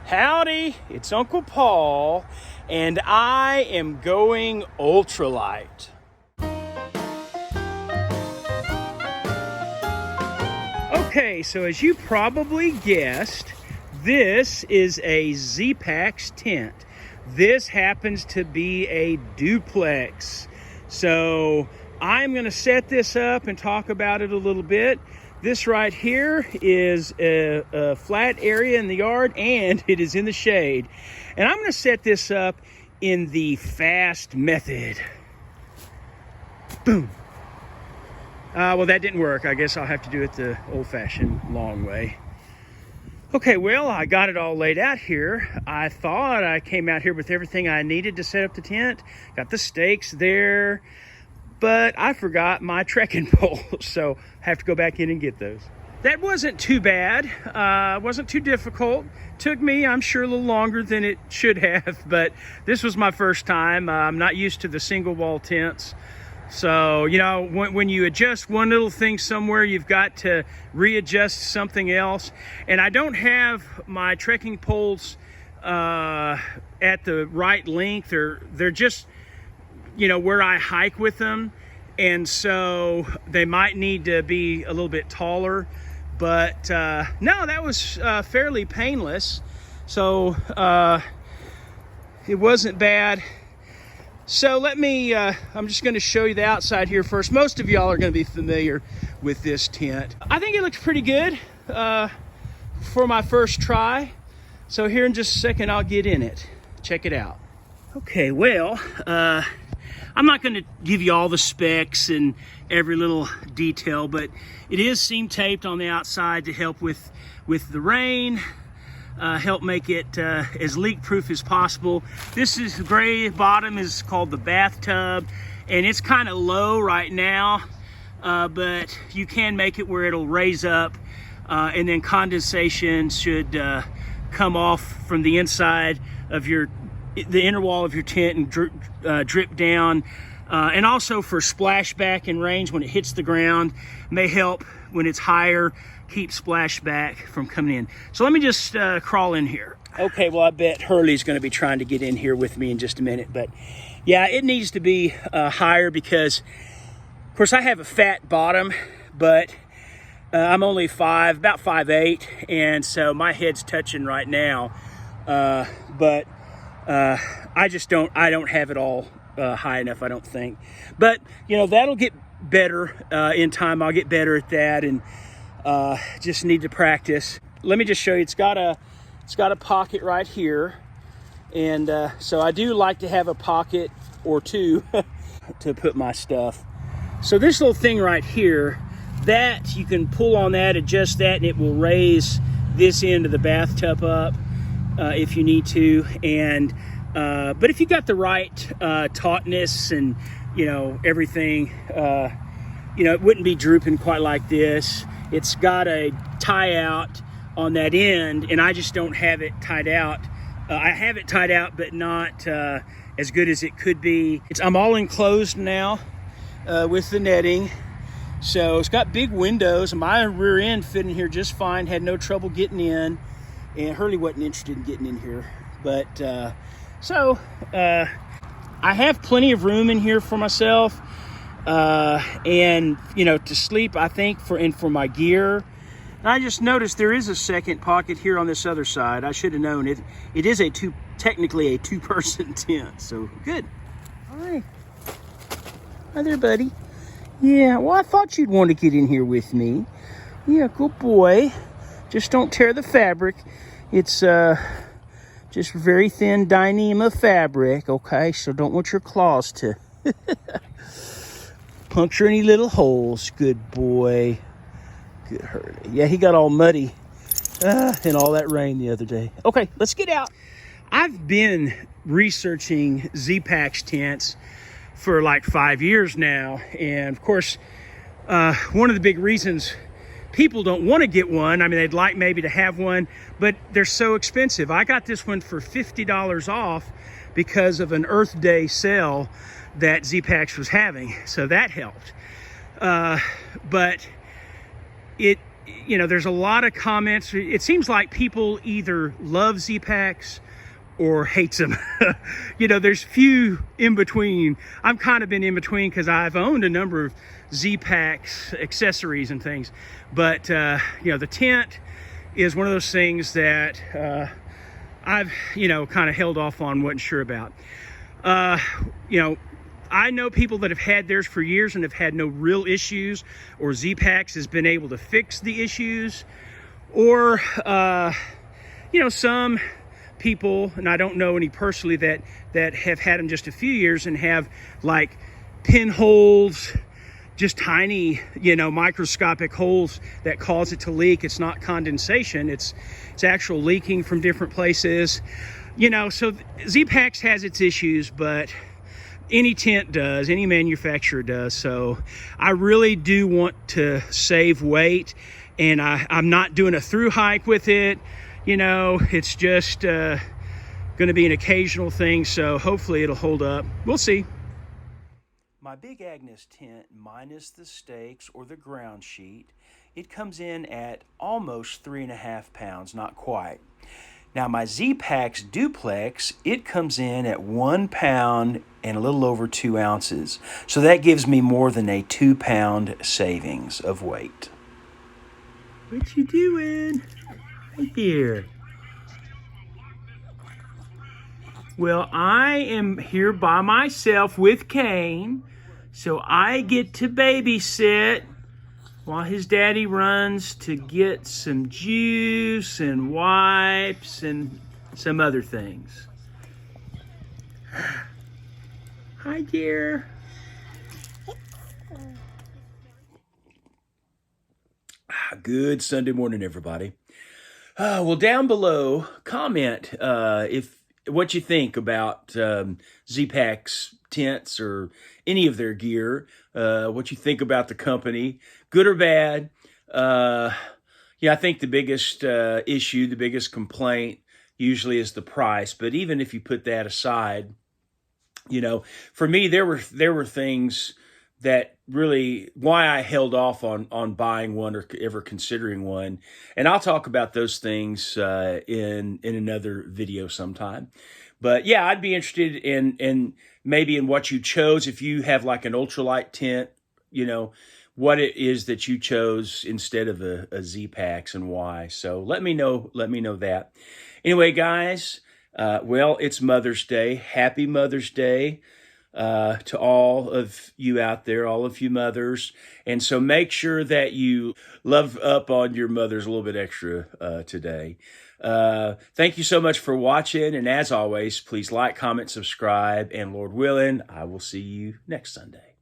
Howdy, it's Uncle Paul, and I am going ultralight. Okay, so as you probably guessed, this is a Zpacks tent. This happens to be a duplex. So I'm gonna set this up and talk about it a little bit. This right here is a flat area in the yard, and it is in the shade. And I'm gonna set this up in the fast method. Boom. Well, that didn't work. I guess I'll have to do it the old-fashioned long way. Okay, well, I got it all laid out here. I thought I came out here with everything I needed to set up the tent. Got the stakes there, but I forgot my trekking pole, so I have to go back in and get those. That wasn't too bad. Wasn't too difficult. Took me, I'm sure, a little longer than it should have, but this was my first time. I'm not used to the single wall tents. So, you know, when you adjust one little thing somewhere, you've got to readjust something else. And I don't have my trekking poles at the right length. They're just, you know, where I hike with them. And so they might need to be a little bit taller. But no, that was fairly painless. So it wasn't bad. So let me, I'm just gonna show you the outside here first. Most of y'all are gonna be familiar with this tent. I think it looks pretty good for my first try. So here in just a second, I'll get in it. Check it out. Okay, well, I'm not gonna give you all the specs and every little detail, but it is seam taped on the outside to help with the rain. Help make it as leak proof as possible. This is gray bottom is called the bathtub, and it's kind of low right now, but you can make it where it'll raise up, and then condensation should come off from the inside of the inner wall of your tent and drip down, and also for splashback in range when it hits the ground. May help when it's higher, keep splashback from coming in. So let me just crawl in here. Okay, well, I bet Hurley's gonna be trying to get in here with me in just a minute, but yeah, it needs to be higher because, of course, I have a fat bottom, but I'm only about 5'8", and so my head's touching right now, but I don't have it all high enough, I don't think. But, you know, that'll get better in time. I'll get better at that, and just need to practice. Let me just show you. It's got a pocket right here, and so I do like to have a pocket or two to put my stuff. So this little thing right here, that you can pull on that, adjust that, and it will raise this end of the bathtub up if you need to. And but if you got the right tautness and, you know, everything, you know, it wouldn't be drooping quite like this. It's got a tie out on that end, and I just don't have it tied out. I have it tied out, but not as good as it could be. I'm all enclosed now with the netting. So it's got big windows. My rear end fit in here just fine, had no trouble getting in, and Hurley wasn't interested in getting in here. But so I have plenty of room in here for myself. And, you know, to sleep, I think, for my gear. And I just noticed there is a second pocket here on this other side. I should have known it. It is technically a two-person tent, so good. All right. Hi there, buddy. Yeah, well, I thought you'd want to get in here with me. Yeah, good boy. Just don't tear the fabric. It's just very thin Dyneema fabric, okay? So don't want your claws to puncture any little holes. Good boy. Good Hurley. Yeah, he got all muddy in all that rain the other day. Okay, let's get out. I've been researching Zpacks tents for like 5 years now. And of course, one of the big reasons people don't want to get one, I mean, they'd like maybe to have one, but they're so expensive. I got this one for $50 off because of an Earth Day sale that Zpacks was having, so that helped. But it, there's a lot of comments. It seems like people either love Zpacks or hates them. There's few in between. I've kind of been in between because I've owned a number of Zpacks accessories and things. But, the tent is one of those things that I've, kind of held off on, wasn't sure about. I know people that have had theirs for years and have had no real issues, or Zpacks has been able to fix the issues, or, some people, and I don't know any personally, that have had them just a few years and have like pinholes, just tiny, microscopic holes that cause it to leak. It's not condensation, it's actual leaking from different places. So Zpacks has its issues, but any tent does, any manufacturer does. So I really do want to save weight, and I'm not doing a through hike with it. It's just going to be an occasional thing, so hopefully it'll hold up. We'll see. My Big Agnes tent, minus the stakes or the ground sheet, it comes in at almost 3.5 pounds, not quite. Now my Zpacks Duplex, it comes in at 1 pound and a little over 2 ounces. So that gives me more than a 2 pound savings of weight. What you doing? Right here. Well, I am here by myself with Kane, so I get to babysit while his daddy runs to get some juice and wipes and some other things. Hi, dear. Good Sunday morning, everybody. Well, down below, comment if what you think about Zpacks tents or any of their gear, what you think about the company, good or bad. I think the biggest issue, the biggest complaint usually is the price. But even if you put that aside, for me, there were things that really why I held off on buying one or ever considering one. And I'll talk about those things in another video sometime. But yeah, I'd be interested in maybe in what you chose. If you have like an ultralight tent, what it is that you chose instead of a Zpacks and why. So let me know that. Anyway, guys, it's Mother's Day. Happy Mother's Day. To all of you out there, all of you mothers. And so make sure that you love up on your mothers a little bit extra today. Thank you so much for watching. And as always, please like, comment, subscribe, and Lord willing, I will see you next Sunday.